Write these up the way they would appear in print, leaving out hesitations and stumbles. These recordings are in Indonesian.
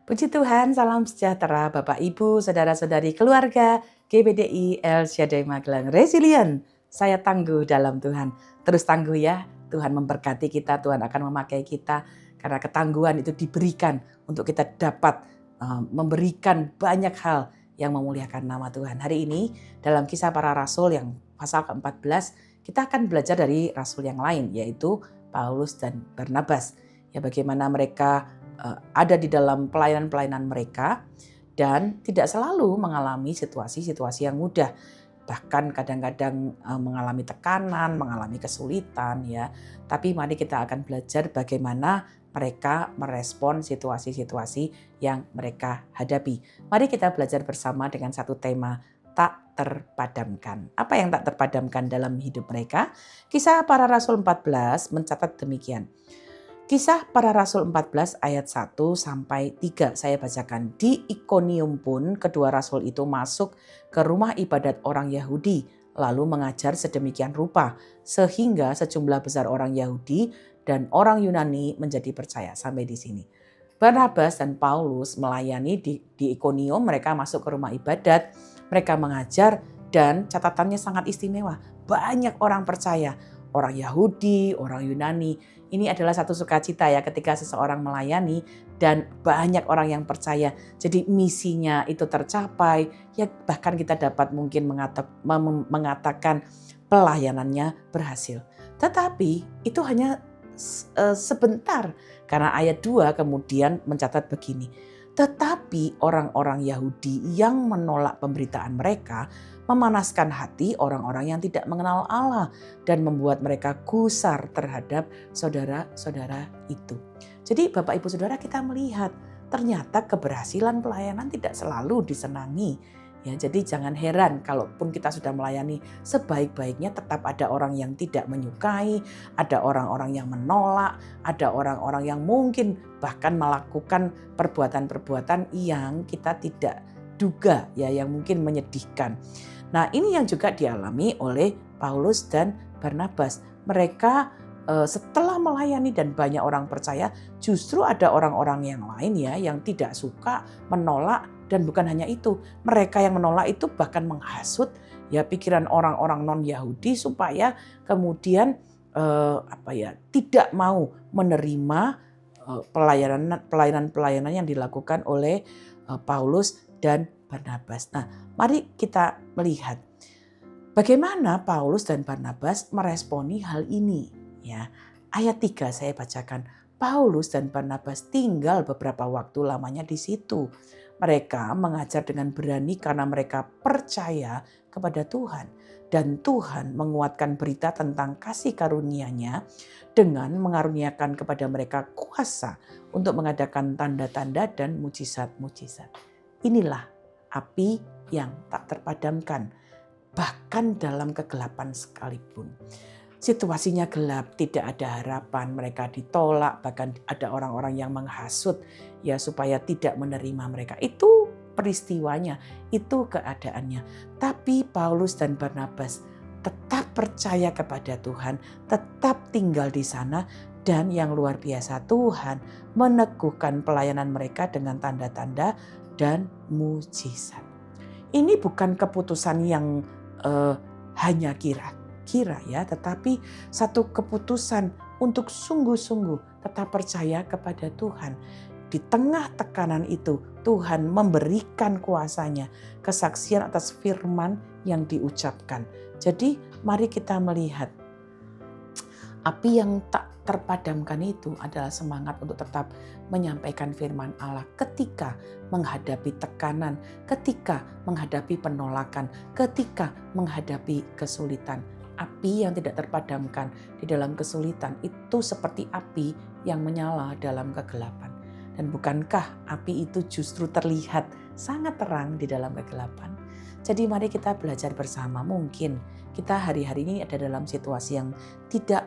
Puji Tuhan, salam sejahtera Bapak Ibu, Saudara-saudari keluarga GBDI El Shaddai Magelang Resilient. Saya tangguh dalam Tuhan. Terus tangguh ya, Tuhan memberkati kita, Tuhan akan memakai kita. Karena ketangguhan itu diberikan untuk kita dapat memberikan banyak hal yang memuliakan nama Tuhan. Hari ini dalam Kisah Para Rasul yang pasal ke-14, kita akan belajar dari rasul yang lain, yaitu Paulus dan Barnabas. Ya, bagaimana mereka ada di dalam pelayanan-pelayanan mereka dan tidak selalu mengalami situasi-situasi yang mudah. Bahkan kadang-kadang mengalami tekanan, mengalami kesulitan ya. Tapi mari kita akan belajar bagaimana mereka merespon situasi-situasi yang mereka hadapi. Mari kita belajar bersama dengan satu tema, tak terpadamkan. Apa yang tak terpadamkan dalam hidup mereka? Kisah Para Rasul 14 mencatat demikian. Kisah Para Rasul 14 ayat 1 sampai 3 saya bacakan. Di Ikonium pun kedua rasul itu masuk ke rumah ibadat orang Yahudi lalu mengajar sedemikian rupa sehingga sejumlah besar orang Yahudi dan orang Yunani menjadi percaya. Sampai di sini. Barnabas dan Paulus melayani di Ikonium, mereka masuk ke rumah ibadat, mereka mengajar dan catatannya sangat istimewa. Banyak orang percaya, orang Yahudi, orang Yunani. Ini adalah satu sukacita ya ketika seseorang melayani dan banyak orang yang percaya. Jadi misinya itu tercapai. Ya bahkan kita dapat mungkin mengatakan pelayanannya berhasil. Tetapi itu hanya sebentar. Karena ayat 2 kemudian mencatat begini. Tetapi orang-orang Yahudi yang menolak pemberitaan mereka memanaskan hati orang-orang yang tidak mengenal Allah dan membuat mereka gusar terhadap saudara-saudara itu. Jadi Bapak Ibu Saudara, kita melihat ternyata keberhasilan pelayanan tidak selalu disenangi. Ya, jadi jangan heran kalaupun kita sudah melayani sebaik-baiknya tetap ada orang yang tidak menyukai, ada orang-orang yang menolak, ada orang-orang yang mungkin bahkan melakukan perbuatan-perbuatan yang kita tidak duga ya, yang mungkin menyedihkan. Nah, ini yang juga dialami oleh Paulus dan Barnabas. Mereka setelah melayani dan banyak orang percaya, justru ada orang-orang yang lain ya yang tidak suka, menolak. Dan bukan hanya itu, mereka yang menolak itu bahkan menghasut ya pikiran orang-orang non-Yahudi supaya kemudian tidak mau menerima pelayanan yang dilakukan oleh Paulus dan Barnabas. Nah, mari kita melihat bagaimana Paulus dan Barnabas meresponi hal ini. Ya, ayat 3 saya bacakan. Paulus dan Barnabas tinggal beberapa waktu lamanya di situ. Mereka mengajar dengan berani karena mereka percaya kepada Tuhan. Dan Tuhan menguatkan berita tentang kasih karunia-Nya dengan mengaruniakan kepada mereka kuasa untuk mengadakan tanda-tanda dan mujizat-mujizat. Inilah api yang tak terpadamkan, bahkan dalam kegelapan sekalipun. Situasinya gelap, tidak ada harapan, mereka ditolak, bahkan ada orang-orang yang menghasut ya supaya tidak menerima mereka. Itu peristiwanya, itu keadaannya. Tapi Paulus dan Barnabas tetap percaya kepada Tuhan, tetap tinggal di sana, dan yang luar biasa Tuhan meneguhkan pelayanan mereka dengan tanda-tanda dan mujizat. Ini bukan keputusan yang hanya kira ya, tetapi satu keputusan untuk sungguh-sungguh tetap percaya kepada Tuhan. Di tengah tekanan itu Tuhan memberikan kuasa-Nya, kesaksian atas firman yang diucapkan. Jadi mari kita melihat api yang tak terpadamkan itu adalah semangat untuk tetap menyampaikan firman Allah ketika menghadapi tekanan, ketika menghadapi penolakan, ketika menghadapi kesulitan. Api yang tidak terpadamkan di dalam kesulitan itu seperti api yang menyala dalam kegelapan. Dan bukankah api itu justru terlihat sangat terang di dalam kegelapan? Jadi mari kita belajar bersama. Mungkin kita hari-hari ini ada dalam situasi yang tidak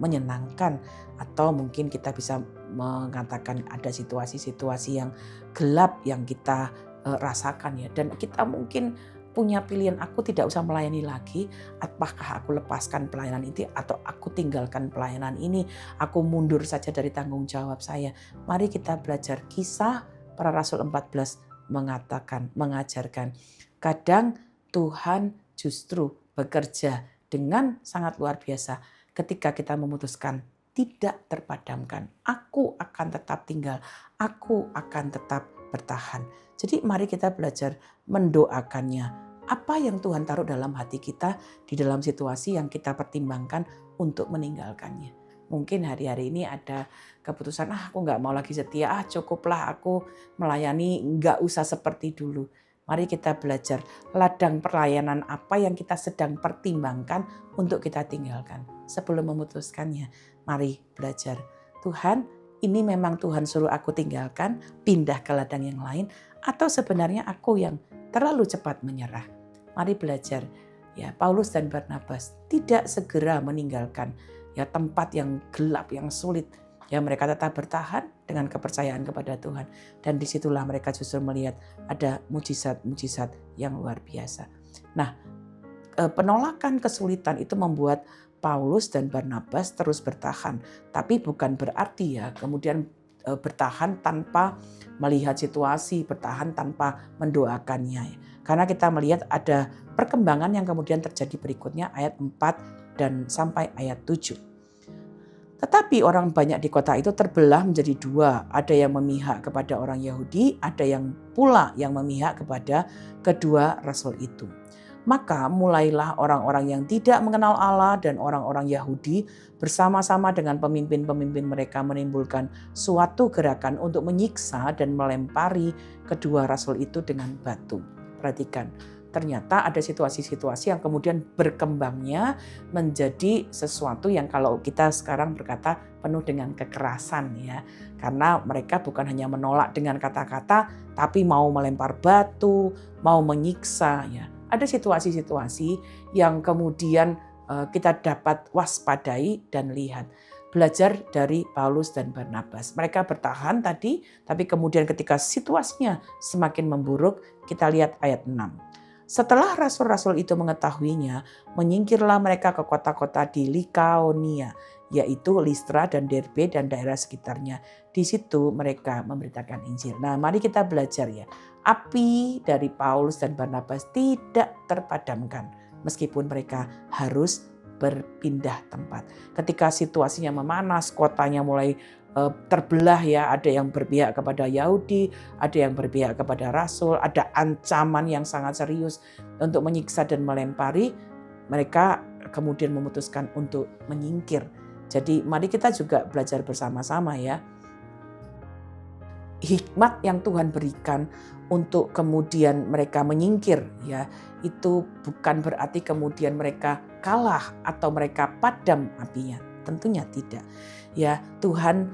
menyenangkan, atau mungkin kita bisa mengatakan ada situasi-situasi yang gelap yang kita rasakan ya. Dan kita mungkin punya pilihan, aku tidak usah melayani lagi, apakah aku lepaskan pelayanan ini atau aku tinggalkan pelayanan ini, aku mundur saja dari tanggung jawab saya. Mari kita belajar kisah para Rasul 14 mengajarkan. Kadang Tuhan justru bekerja dengan sangat luar biasa ketika kita memutuskan tidak terpadamkan. Aku akan tetap tinggal, aku akan tetap bertahan. Jadi mari kita belajar mendoakannya. Apa yang Tuhan taruh dalam hati kita di dalam situasi yang kita pertimbangkan untuk meninggalkannya. Mungkin hari-hari ini ada keputusan, aku nggak mau lagi setia, cukuplah aku melayani, nggak usah seperti dulu. Mari kita belajar ladang pelayanan apa yang kita sedang pertimbangkan untuk kita tinggalkan. Sebelum memutuskannya, mari belajar. Tuhan, ini memang Tuhan suruh aku tinggalkan, pindah ke ladang yang lain, atau sebenarnya aku yang terlalu cepat menyerah. Mari belajar. Ya, Paulus dan Barnabas tidak segera meninggalkan ya tempat yang gelap, yang sulit. Ya, mereka tetap bertahan dengan kepercayaan kepada Tuhan. Dan disitulah mereka justru melihat ada mujizat-mujizat yang luar biasa. Nah, penolakan kesulitan itu membuat Paulus dan Barnabas terus bertahan. Tapi bukan berarti ya kemudian bertahan tanpa melihat situasi, bertahan tanpa mendoakannya. Karena kita melihat ada perkembangan yang kemudian terjadi berikutnya ayat 4 dan sampai ayat 7. Tetapi orang banyak di kota itu terbelah menjadi dua. Ada yang memihak kepada orang Yahudi, ada yang pula yang memihak kepada kedua rasul itu. Maka mulailah orang-orang yang tidak mengenal Allah dan orang-orang Yahudi bersama-sama dengan pemimpin-pemimpin mereka menimbulkan suatu gerakan untuk menyiksa dan melempari kedua rasul itu dengan batu. Perhatikan, ternyata ada situasi-situasi yang kemudian berkembangnya menjadi sesuatu yang kalau kita sekarang berkata penuh dengan kekerasan ya. Karena mereka bukan hanya menolak dengan kata-kata, tapi mau melempar batu, mau menyiksa ya. Ada situasi-situasi yang kemudian kita dapat waspadai dan lihat. Belajar dari Paulus dan Barnabas. Mereka bertahan tadi, tapi kemudian ketika situasinya semakin memburuk, kita lihat ayat 6. Setelah rasul-rasul itu mengetahuinya, menyingkirlah mereka ke kota-kota di Likaonia, yaitu Listra dan Derbe dan daerah sekitarnya. Di situ mereka memberitakan Injil. Nah, mari kita belajar ya. Api dari Paulus dan Barnabas tidak terpadamkan meskipun mereka harus berpindah tempat. Ketika situasinya memanas, kotanya mulai terbelah ya, ada yang berpihak kepada Yahudi, ada yang berpihak kepada Rasul, ada ancaman yang sangat serius untuk menyiksa dan melempari, mereka kemudian memutuskan untuk menyingkir. Jadi mari kita juga belajar bersama-sama ya. Hikmat yang Tuhan berikan untuk kemudian mereka menyingkir ya, itu bukan berarti kemudian mereka kalah atau mereka padam apinya. Tentunya tidak. Ya, Tuhan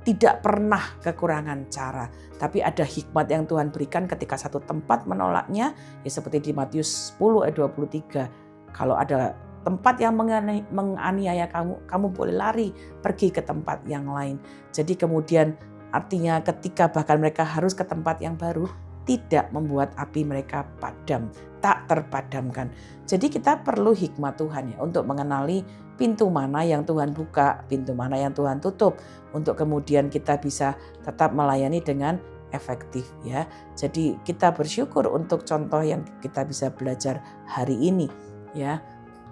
tidak pernah kekurangan cara, tapi ada hikmat yang Tuhan berikan ketika satu tempat menolaknya, ya seperti di Matius 10 ayat 23. Kalau ada tempat yang menganiaya kamu boleh lari pergi ke tempat yang lain. Jadi kemudian artinya ketika bahkan mereka harus ke tempat yang baru, tidak membuat api mereka padam, tak terpadamkan. Jadi kita perlu hikmat Tuhan ya untuk mengenali pintu mana yang Tuhan buka, pintu mana yang Tuhan tutup, untuk kemudian kita bisa tetap melayani dengan efektif ya. Jadi kita bersyukur untuk contoh yang kita bisa belajar hari ini ya.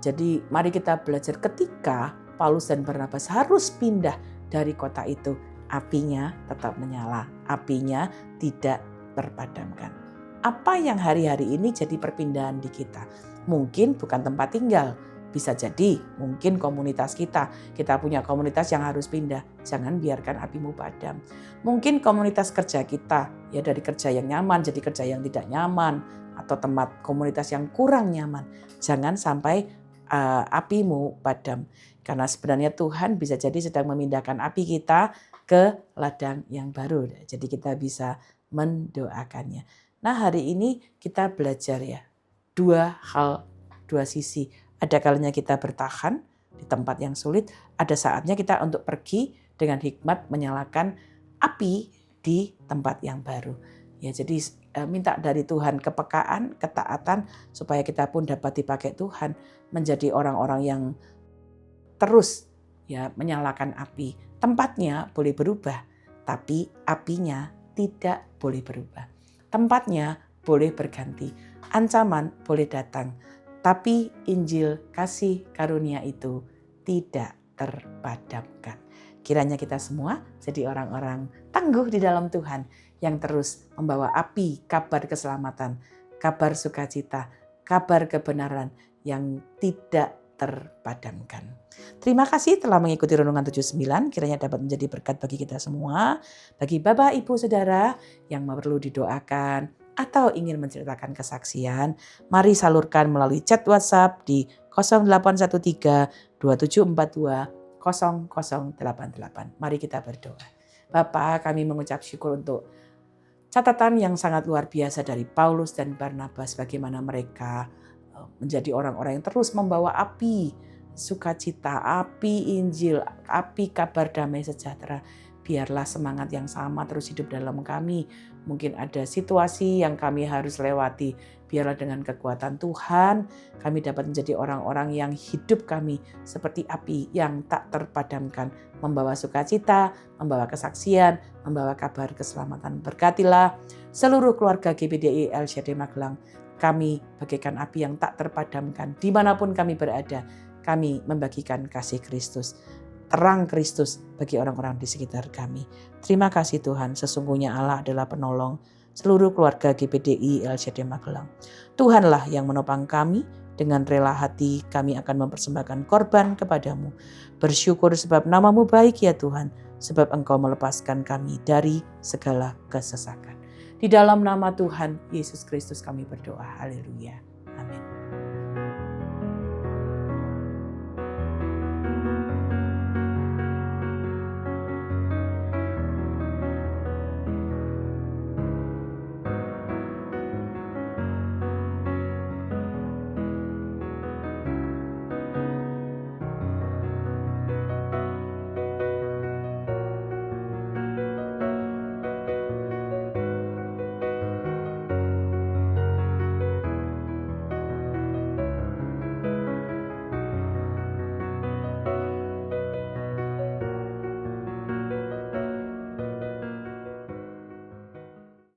Jadi mari kita belajar ketika Paulus dan Barnabas harus pindah dari kota itu, apinya tetap menyala, apinya tidak terpadamkan. Apa yang hari-hari ini jadi perpindahan di kita? Mungkin bukan tempat tinggal, bisa jadi mungkin komunitas kita punya komunitas yang harus pindah, jangan biarkan apimu padam. Mungkin komunitas kerja kita, ya dari kerja yang nyaman jadi kerja yang tidak nyaman, atau tempat komunitas yang kurang nyaman, jangan sampai apimu padam. Karena sebenarnya Tuhan bisa jadi sedang memindahkan api kita ke ladang yang baru. Jadi kita bisa mendoakannya. Nah hari ini kita belajar ya, dua sisi. Ada kalanya kita bertahan di tempat yang sulit, ada saatnya kita untuk pergi dengan hikmat menyalakan api di tempat yang baru. Ya jadi minta dari Tuhan kepekaan, ketaatan supaya kita pun dapat dipakai Tuhan menjadi orang-orang yang terus ya menyalakan api. Tempatnya boleh berubah, tapi apinya tidak boleh berubah. Tempatnya boleh berganti, ancaman boleh datang, tapi Injil kasih karunia itu tidak terpadamkan. Kiranya kita semua jadi orang-orang tangguh di dalam Tuhan yang terus membawa api kabar keselamatan, kabar sukacita, kabar kebenaran yang tidak terpadamkan. Terima kasih telah mengikuti Renungan 79, kiranya dapat menjadi berkat bagi kita semua. Bagi Bapak, Ibu, Saudara yang perlu didoakan atau ingin menceritakan kesaksian, mari salurkan melalui chat WhatsApp di 0813 2742 0088. Mari kita berdoa. Bapa, kami mengucap syukur untuk catatan yang sangat luar biasa dari Paulus dan Barnabas, bagaimana mereka menjadi orang-orang yang terus membawa api sukacita, api Injil, api kabar damai sejahtera. Biarlah semangat yang sama terus hidup dalam kami. Mungkin ada situasi yang kami harus lewati. Biarlah dengan kekuatan Tuhan kami dapat menjadi orang-orang yang hidup kami seperti api yang tak terpadamkan. Membawa sukacita, membawa kesaksian, membawa kabar keselamatan. Berkatilah seluruh keluarga GBDI El Shaddai Magelang. Kami bagaikan api yang tak terpadamkan. Dimanapun kami berada, kami membagikan kasih Kristus, terang Kristus bagi orang-orang di sekitar kami. Terima kasih Tuhan, sesungguhnya Allah adalah penolong seluruh keluarga GBDI El Shaddai Magelang. Tuhanlah yang menopang kami, dengan rela hati kami akan mempersembahkan korban kepadamu. Bersyukur sebab nama-Mu baik ya Tuhan, sebab Engkau melepaskan kami dari segala kesesakan. Di dalam nama Tuhan Yesus Kristus kami berdoa. Haleluya. Amin.